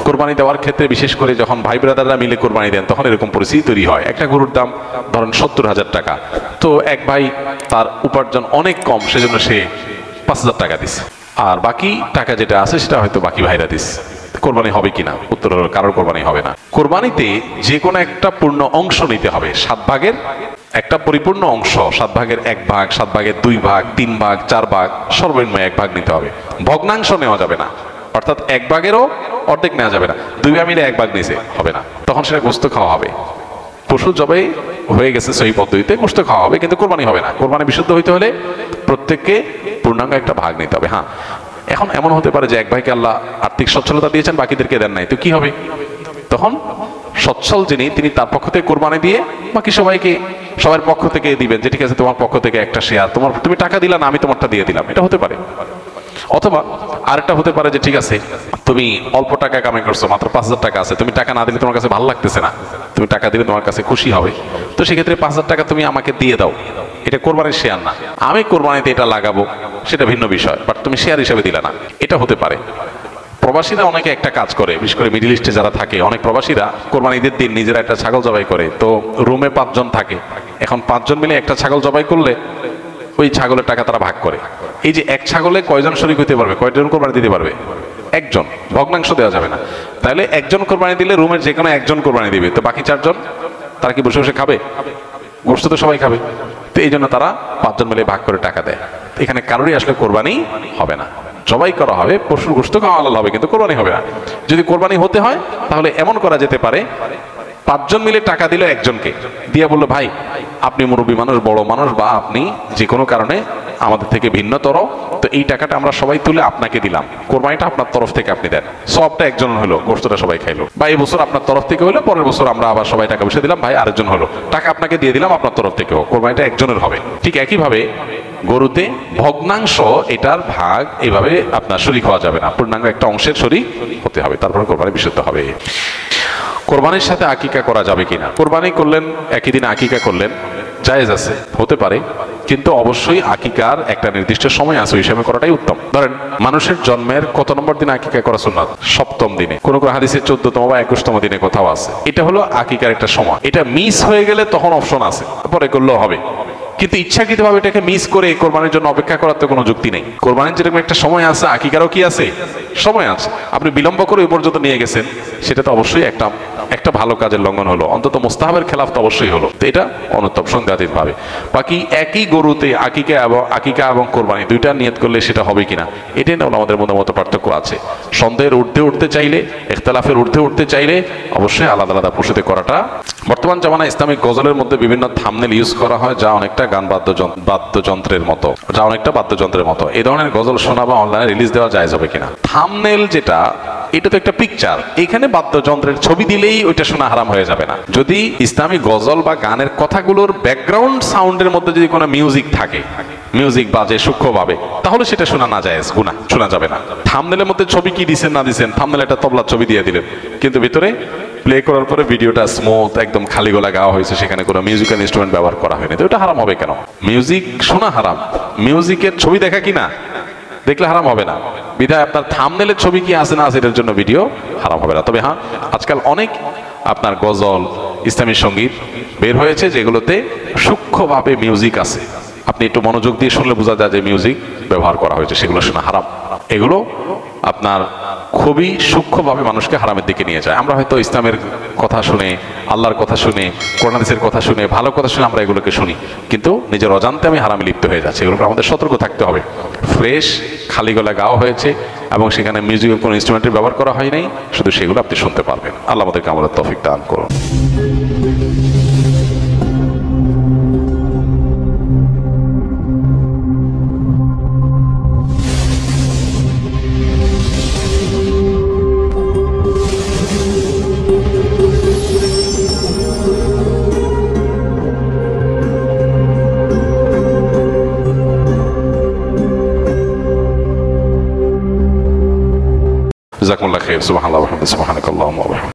কোরবানি দেওয়ার ক্ষেত্রে বিশেষ করে যখন ভাই ব্রাদাররা মিলে কোরবানি দেন তখন এরকম পরিস্থিতি তৈরি হয়। একটা গরুর দাম ধরেন 70,000 টাকা, তো এক ভাই তার উপার্জন অনেক কম, সেজন্য সে 5,000 টাকা দিচ্ছে, আর বাকি টাকা যেটা আছে সেটা হয়তো বাকি ভাইরা দিচ্ছে। কোরবানি হবে কিনা? উত্তর হলো কারোর কোরবানি হবে না। কোরবানিতে যে কোনো একটা পূর্ণ অংশ নিতে হবে, 7 ভাগের একটা পরিপূর্ণ অংশ, 7 ভাগের 1 ভাগ, 7 ভাগের 2 ভাগ, 3 ভাগ, 4 ভাগ, সর্বনিম্ন 1 ভাগ নিতে হবে। ভগ্নাংশ নেওয়া যাবে না, অর্থাৎ 1 ভাগেরও অর্ধেক নেওয়া যাবে না। 2 ভাগ মিলে 1 ভাগ নিয়েছে হবে না, তখন সেটা গোশত খাওয়া হবে। পশু জবাই হয়ে গেছে সেই পদ্ধতিতে গোশত খাওয়া হবে, কিন্তু কোরবানি হবে না। কোরবানি বিশুদ্ধ হইতে হলে প্রত্যেককে পূর্ণাঙ্গ একটা ভাগ নিতে হবে। হ্যাঁ, এখন এমন হতে পারে যে এক ভাইকে আল্লাহ আর্থিক সচ্ছলতা দিয়েছেন, বাকিদেরকে দেন নাই, তো কি হবে? তখন সচ্ছল যিনি তিনি তার পক্ষ থেকে কোরবানি দিয়ে বাকি সবাইকে সবার পক্ষ থেকে দিবেন, যে ঠিক আছে তোমার পক্ষ থেকে একটা শেয়ার, তুমি টাকা দিলা না, আমি তোমারটা দিয়ে দিলাম, এটা হতে পারে। অথবা আরেকটা হতে পারে যে ঠিক আছে তুমি অল্প টাকা কামাই করছো, মাত্র 5,000 টাকা আছে, তুমি টাকা না দিলে তোমার কাছে ভালো লাগতেছে না, তুমি টাকা দিলে তোমার কাছে খুশি হবে, তো সেক্ষেত্রে 5,000 টাকা তুমি আমাকে দিয়ে দাও, এটা কোরবানির শেয়ার না, আমি কোরবানিতে এটা লাগাবো সেটা ভিন্ন বিষয়, বাট তুমি শেয়ার হিসেবে দিলা না, এটা হতে পারে। প্রবাসীরা অনেকে একটা কাজ করে, বিশেষ করে মিডল ইস্টে যারা থাকে, অনেক প্রবাসীরা কোরবানি ঈদের দিন নিজেরা একটা ছাগল জবাই করে, তো রুমে 5 জন থাকে, এখন 5 জন মিলে একটা ছাগল জবাই করলে ওই ছাগলের টাকা তারা ভাগ করে। এই যে এক ছাগলে কয়জন শরীক হতে পারবে, কয়জন কোরবানি দিতে পারবে? একজন, ভগ্নাংশ দেওয়া যাবে না। তাহলে একজন কোরবানি দিলে রুমের যে কোনো একজন কোরবানি দিবে, তো বাকি 4 জন তারা কি বসে বসে খাবে? গোশত তো সবাই খাবে, তো এই জন্য তারা 5 জন মিলে ভাগ করে টাকা দেয়। এখানে কারোরই আসলে কোরবানি হবে না, জবাই করা হবে, পশুর গোশত খাওয়া হালাল হবে, কিন্তু কোরবানি হবে না। যদি কোরবানি হতে হয় তাহলে এমন করা যেতে পারে, 5 জন মিলে টাকা দিল একজনকে, দিয়ে বললো ভাই আপনি মুরব্বী মানুষ, বড় মানুষ, বা আপনি যে কোনো কারণে আমাদের থেকে ভিন্নতর, তো এই টাকাটা আমরা সবাই তুলে আপনাকে দিলাম, কোরবানিটা আপনার তরফ থেকে আপনি দেন, সবটা একজন হলো, গোশতটা সবাই খাইলো, বা এই বছর আপনার তরফ থেকে হলো, পরের বছর আমরা আবার সবাই টাকা পয়সা দিলাম, ভাই আরেকজন হলো, টাকা আপনাকে দিয়ে দিলাম আপনার তরফ থেকেও, কোরবানিটা একজনের হবে। ঠিক একইভাবে গরুতে ভগ্নাংশ, এটার ভাগ এইভাবে আপনার শরীক হওয়া যাবে না, পূর্ণাঙ্গ একটা অংশের শরীক হতে হবে, তারপরে কোরবানি বিশুদ্ধ হবে। কোরবানির সাথে আকিকা করা যাবে কিনা? কোরবানি করলেন, একই দিনে আকিকা করলেন, জায়েজ আছে, হতে পারে, কিন্তু অবশ্যই আকিকার একটা নির্দিষ্ট সময় আছে, ওই সময় করাটাই উত্তম। ধরেন মানুষের জন্মের কত নম্বর দিনে আকিকা করা সুন্নাত? 7ম দিনে, কোন কোন হাদিসে 14তম বা 21তম দিনে কোথাও আছে। এটা হলো আকিকার একটা সময়, এটা মিস হয়ে গেলে তখন অপশন আছে, পরে করলেও হবে, কিন্তু ইচ্ছাকৃতভাবে এটাকে মিস করে কোরবানির জন্য অপেক্ষা করার তো কোনো যুক্তি নেই। কোরবানির যেরকম একটা সময় আছে, আকিকারও কি আছে? সময় আছে। আপনি বিলম্ব করে ওই পর্যন্ত নিয়ে গেছেন, সেটা তো অবশ্যই একটা ভালো কাজের লঙ্ঘন হলো, অন্তত মুস্তাহাবের খেলাফ তো অবশ্যই হলো, তো এটা অনুত্তম সন্দেহাতীত ভাবে। বাকি একই গরুতে আকিকা এবং কোরবানি দুইটা নিয়ত করলে সেটা হবে কিনা, এটাই না আমাদের মত পার্থক্য আছে। সন্দেহের ঊর্ধ্বে উঠতে চাইলে, ইখতিলাফের ঊর্ধ্বে উঠতে চাইলে অবশ্যই আলাদা আলাদা পশুতে করাটা। বর্তমান জামানায় ইসলামিক গজলের মধ্যে বিভিন্ন থাম্বনেল ইউজ করা হয়, যা অনেকটা গান বাদ্যযন্ত্রের মতো, এই ধরনের গজল শোনা বা অনলাইনে রিলিজ দেওয়া জায়েজ হবে কিনা? থাম্বনেল যেটা, এটা তো একটা পিকচার, এখানে বাদ্যযন্ত্রের ছবি দিলেই ওইটা শোনা হারাম হয়ে যাবে না। যদি ইসলামী গজল বা গানের কথাগুলোর ব্যাকগ্রাউন্ড সাউন্ডের মধ্যে যদি কোনো মিউজিক থাকে, মিউজিক বাজে সূক্ষ্মভাবে, তাহলে সেটা শোনা না জায়েজ, গুনাহ, শোনা যাবে না। থাম্বনেলের মধ্যে ছবি কি দিছেন না দিছেন, থাম্বনেলে একটা তবলার ছবি দিয়ে দিলেন, কিন্তু ভিতরে প্লে করার পরে ভিডিওটা স্মুথ একদম খালি গলা গাওয়া হয়েছে, সেখানে কোনো মিউজিক্যাল ইনস্ট্রুমেন্ট ব্যবহার করা হয়নি, তো এটা হারাম হবে কেন? মিউজিক শোনা হারাম, মিউজিকের ছবি দেখা কি না দেখলে হারাম হবে না। বিধায় আপনার থাম্বনেলের ছবি কি আছে না আছে এটার জন্য ভিডিও হারাম হবে না। তবে হ্যাঁ, আজকাল অনেক আপনার গজল, ইসলামী সঙ্গীত বের হয়েছে যেগুলোতে সূক্ষ্মভাবে মিউজিক আছে, আপনি একটু মনোযোগ দিয়ে শুনলে বোঝা যায় যে মিউজিক ব্যবহার করা হয়েছে, সেগুলো শোনা হারাম। এগুলো আপনার খুবই সূক্ষ্মভাবে মানুষকে হারামের দিকে নিয়ে যায়। আমরা হয়তো ইসলামের কথা শুনে, আল্লাহর কথা শুনে, কোরআন হাদিসের কথা শুনে, ভালো কথা শুনে আমরা এগুলোকে শুনি, কিন্তু নিজের অজান্তে আমি হারামে লিপ্ত হয়ে যাচ্ছি। এগুলোকে আমাদের সতর্ক থাকতে হবে। ফ্রেশ খালি গলা গাওয়া হয়েছে এবং সেখানে মিউজিকের কোনো ইনস্ট্রুমেন্টের ব্যবহার করা হয় নাই, শুধু সেগুলো আপনি শুনতে পারবেন। আল্লাহ আমাদেরকে আমাদের তৌফিক দান করুন। জাযাকুমুল্লাহু খাইর। সুবহানাল্লাহি ওয়া বিহামদিহি, সুবহানাকাল্লাহুম্মা ওয়া বিহামদিক।